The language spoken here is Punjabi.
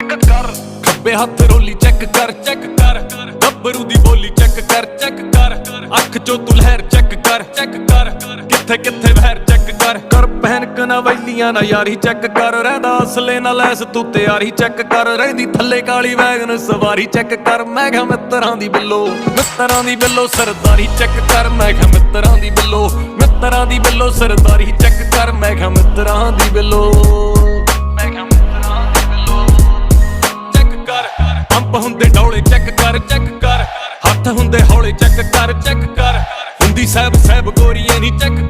ਚੈੱਕ ਕਰ। ਖੱਬੇ ਹੱਥ ਰੋਲੀ ਚੈੱਕ ਕਰ ਗੱਭਰੂ ਦੀ ਬੋਲੀ ਚੈੱਕ ਕਰ ਅੱਖ ਚੋਂ ਤੂੰ ਲਹਿਰ ਚੈੱਕ ਕਰ ਕਿੱਥੇ ਕਿੱਥੇ ਵਹਿਰ ਚੈੱਕ ਕਰ ਪਹਿਨ ਕਨਵੈਲੀਆਂ ਨਾ ਯਾਰੀ ਚੈੱਕ ਕਰ ਰਹਿੰਦਾ ਅਸਲੇ ਨਾਲ ਲੈਸ ਤੂੰ ਤਿਆਰੀ ਚੈੱਕ ਕਰ ਰਹਿੰਦੀ ਥੱਲੇ ਕਾਲੀ ਵੈਗਨ ਸਵਾਰੀ ਚੈੱਕ ਕਰ ਮੈਂ ਕਿਹਾ ਮਿੱਤਰਾਂ ਦੀ ਬਿੱਲੋ ਸਰਦਾਰੀ ਚੈੱਕ ਕਰ ਮੈਂ ਕਿਹਾ ਮਿੱਤਰਾਂ ਦੀ ਬਿੱਲੋ ਸਰਦਾਰੀ ਚੈੱਕ ਕਰ ਮੈਂ ਕਿਹਾ ਮਿੱਤਰਾਂ ਦੀ ਬਿੱਲੋ ਚੈੱਕ ਕਰ ਪੰਪ ਹੁੰਦੇ ਡੌਲੇ ਚੈੱਕ ਕਰ ਹੱਥ ਹੁੰਦੇ ਹੌਲੇ ਚੈੱਕ ਕਰ ਹੁੰਦੀ ਸਹਿਬ ਗੋਰੀਏ ਨੀ ਚੈੱਕ ਕਰ।